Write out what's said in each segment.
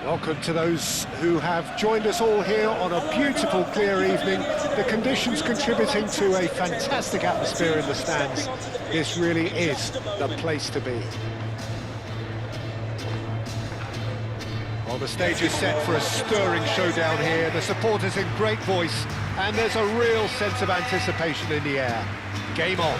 Welcome to those who have joined us all here on a beautiful, clear evening. The conditions contributing to a fantastic atmosphere in the stands. This really is the place to be. Well, the stage is set for a stirring showdown here. The supporters in great voice, and there's a real sense of anticipation in the air. Game on.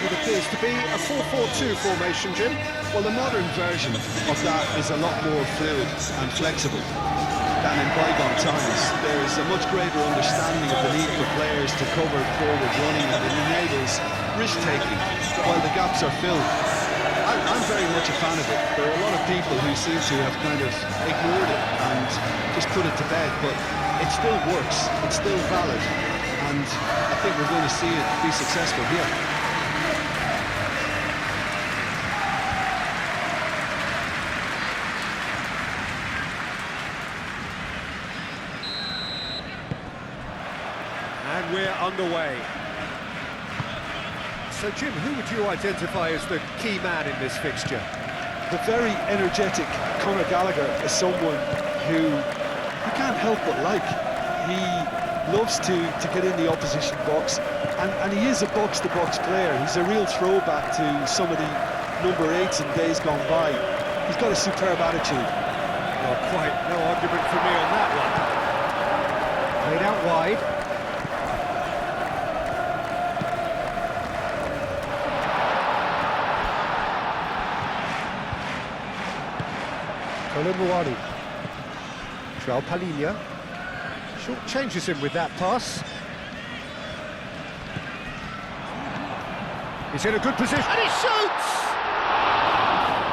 It appears to be a 4-4-2 formation, Jim. Well, the modern version of that is a lot more fluid and flexible than in bygone times. There is a much greater understanding of the need for players to cover forward running, and it enables risk-taking while the gaps are filled. I'm very much a fan of it. There are a lot of people who seem to have kind of ignored it and just put it to bed, but it still works, it's still valid, and I think we're going to see it be successful here. And we're underway. So, Jim, who would you identify as the key man in this fixture? The very energetic Conor Gallagher is someone who you can't help but like. He loves to get in the opposition box, and he is a box-to-box player. He's a real throwback to some of the number 8s in days gone by. He's got a superb attitude. Well, quite no argument for me on that one. Played out wide. Colin Joao Palhinha short changes him with that pass. He's in a good position and he shoots!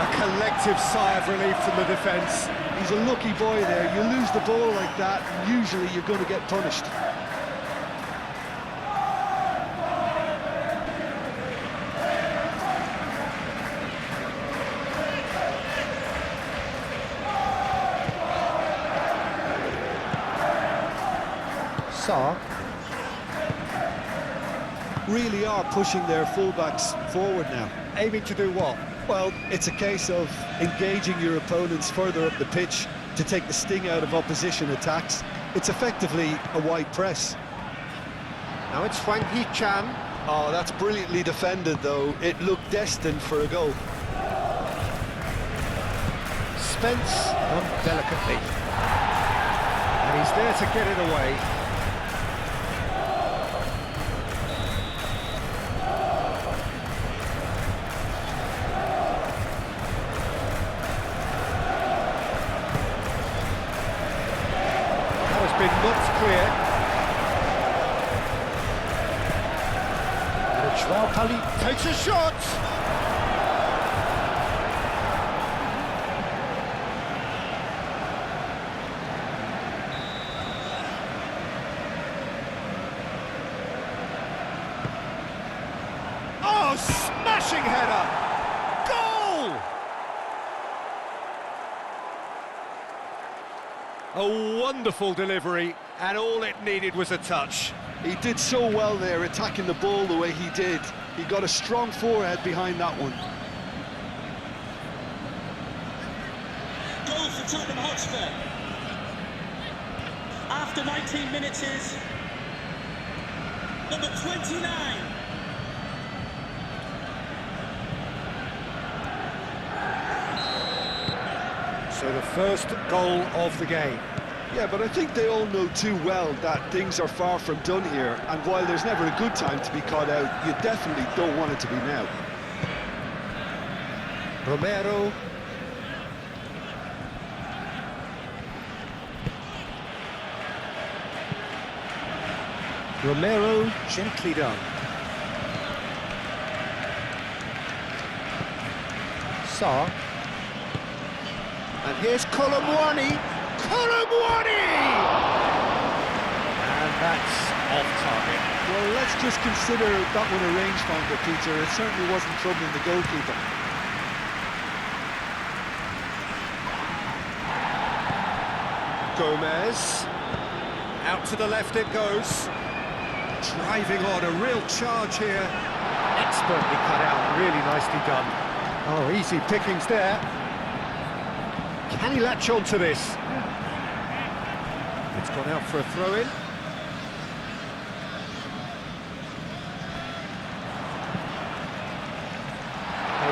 A collective sigh of relief from the defence. He's a lucky boy there. You lose the ball like that, and usually you're going to get punished. Sarr really are pushing their fullbacks forward now. aiming to do what? Well, it's a case of engaging your opponents further up the pitch to take the sting out of opposition attacks. It's effectively a wide press. Now it's Hwang Hee-chan. Oh, that's brilliantly defended, though. It looked destined for a goal. Spence done delicately. And he's there to get it away. That has been knocked clear. Joao Palhinha takes a shot! Oh, smashing header! Goal! A wonderful delivery, and all it needed was a touch. He did so well there, attacking the ball the way he did. He got a strong forehead behind that one. Goal for Tottenham Hotspur. After 19 minutes is number 29. So the first goal of the game. Yeah, but I think they all know too well that things are far from done here, and while there's never a good time to be caught out, you definitely don't want it to be now. Romero. Romero, gently done. Sarr. And here's Colomwani. Colomwani! And that's off target. Well, let's just consider that one a rangefinder, Peter. It certainly wasn't troubling the goalkeeper. Gomez. Out to the left it goes. Driving on, a real charge here. Expertly cut out, really nicely done. Oh, easy pickings there. Can he latch on to this? It's gone out for a throw-in.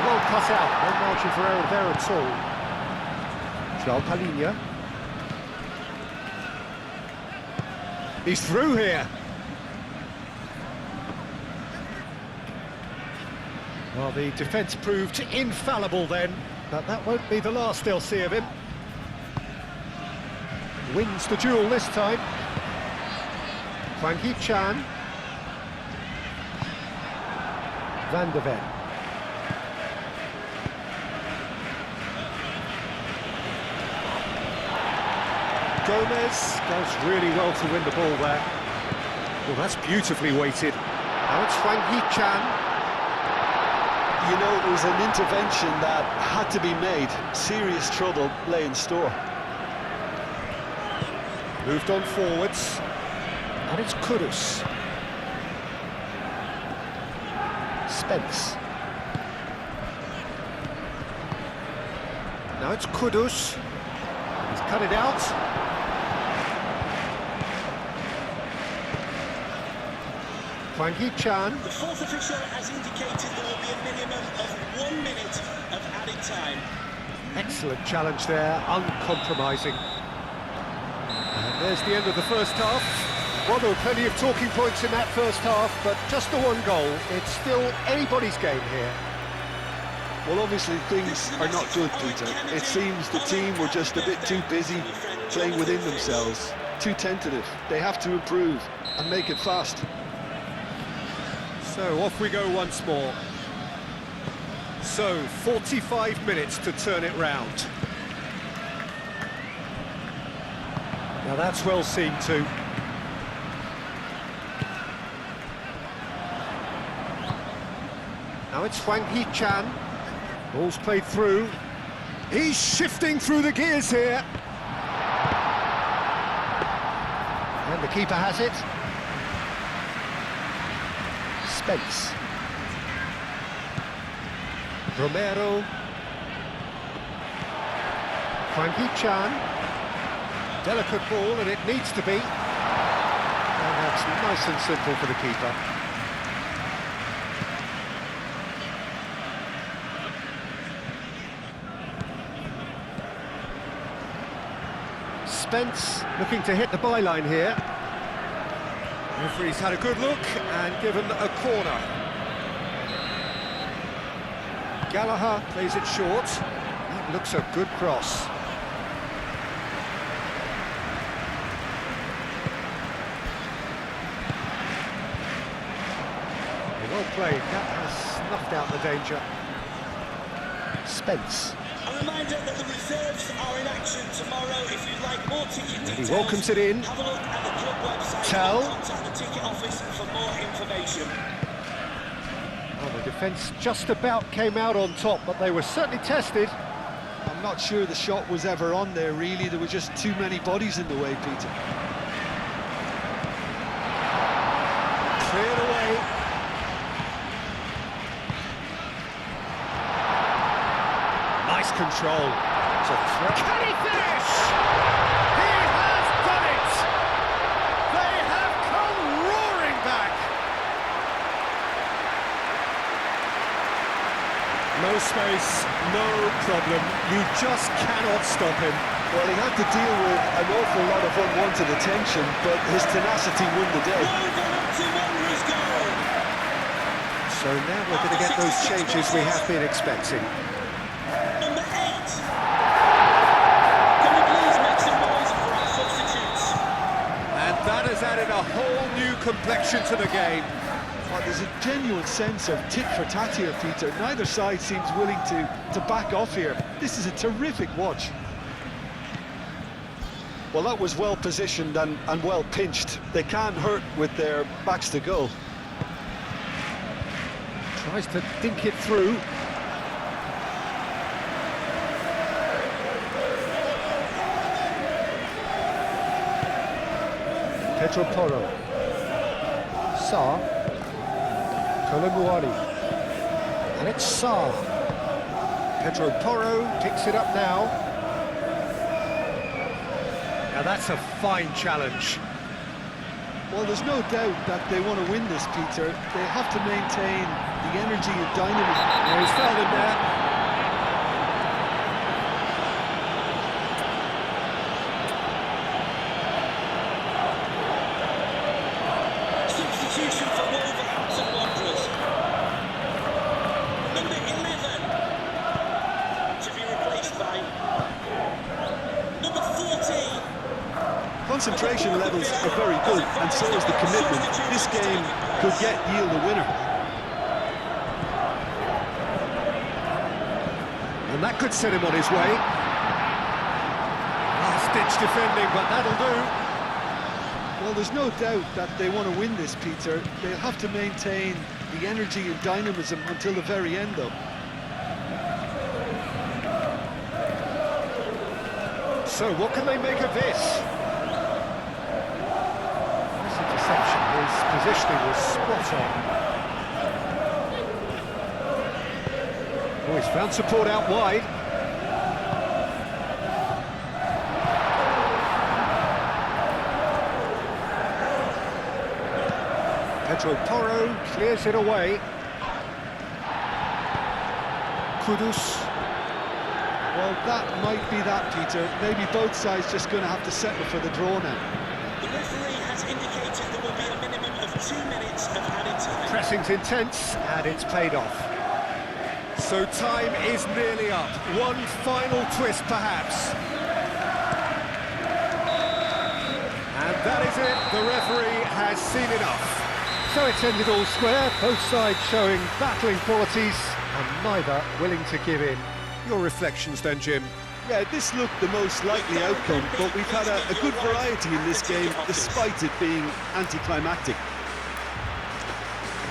Well cut out, no margin for error there at all. João Palhinha. He's through here. Well, the defence proved infallible then, but that won't be the last they'll see of him. Wins the duel this time. Hwang Hee-chan. Van der Ven. Gomez does really well to win the ball there. Well, that's beautifully weighted. Now it's Hwang Hee-chan. You know, it was an intervention that had to be made. Serious trouble lay in store. Moved on forwards. And it's Kudus. Spence. Now it's Kudus. He's cut it out. Hwang Hee-chan. The fourth official has indicated there will be a minimum of 1 minute of added time. Excellent challenge there, uncompromising. And there's the end of the first half. Well, there were plenty of talking points in that first half, but just the one goal. It's still anybody's game here. Well, obviously things are not good, Peter. It seems the team were just a bit too busy playing within themselves, too tentative. They have to improve and make it fast. So off we go once more. So 45 minutes to turn it round. Now that's well seen too. Now it's Hwang Hee-chan. Ball's played through. He's shifting through the gears here. And the keeper has it. Spence. Romero. Hwang Hee-chan. Delicate ball, and it needs to be. And that's nice and simple for the keeper. Spence looking to hit the byline here. Referee's had a good look and given a corner. Gallagher plays it short. That looks a good cross. Well played, that has snuffed out the danger. Spence. A reminder that the reserves are in action tomorrow. If you'd like more ticket details, He welcomes it in. have a look at the club website. Tell. Or contact the ticket office for more information. Well, the defence just about came out on top, but they were certainly tested. I'm not sure the shot was ever on there, really. There were just too many bodies in the way, Peter. Cleared away. Nice control. It's a threat. Can he finish? He has done it! They have come roaring back. No space, no problem. You just cannot stop him. Well, he had to deal with an awful lot of unwanted attention, but his tenacity won the day. So now we're going to get those changes we have been expecting. Number 8. Can we please make some noise for our substitutes? And that has added a whole new complexion to the game. Well, there's a genuine sense of tit-for-tat here, Peter. Neither side seems willing to back off here. This is a terrific watch. Well, that was well positioned and well pinched. They can't hurt with their backs to goal. Tries to dink it through. Pedro Porro. Sarr. Kolomuani. And it's Sarr. Pedro Porro picks it up now. Now that's a fine challenge. Well, there's no doubt that they want to win this, Peter. They have to maintain the energy and dynamism. Yeah, he's fouled him there. Substitution for Wolverhampton Wanderers. Number 11 to be replaced by number 14. Concentration levels are very good, and so is the commitment. This game could yield a winner. And that could set him on his way. Last-ditch defending, but that'll do. Well, there's no doubt that they want to win this, Peter. They'll have to maintain the energy and dynamism until the very end, though. So, what can they make of this? This interception, his positioning was spot on. Oh, he's found support out wide. Pedro Porro clears it away. Kudus. Well, that might be that, Peter. Maybe both sides just going to have to settle for the draw now. The referee has indicated there will be a minimum of 2 minutes of added time. Pressing's intense, and it's paid off. So time is nearly up. One final twist, perhaps. And that is it. The referee has seen enough. So it's ended all square, both sides showing battling qualities, and neither willing to give in. Your reflections then, Jim? Yeah, this looked the most likely outcome, but we've had a good variety in this game, despite it being anticlimactic.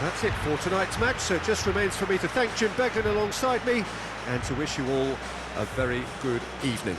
That's it for tonight's match, so it just remains for me to thank Jim Beglin alongside me, and to wish you all a very good evening.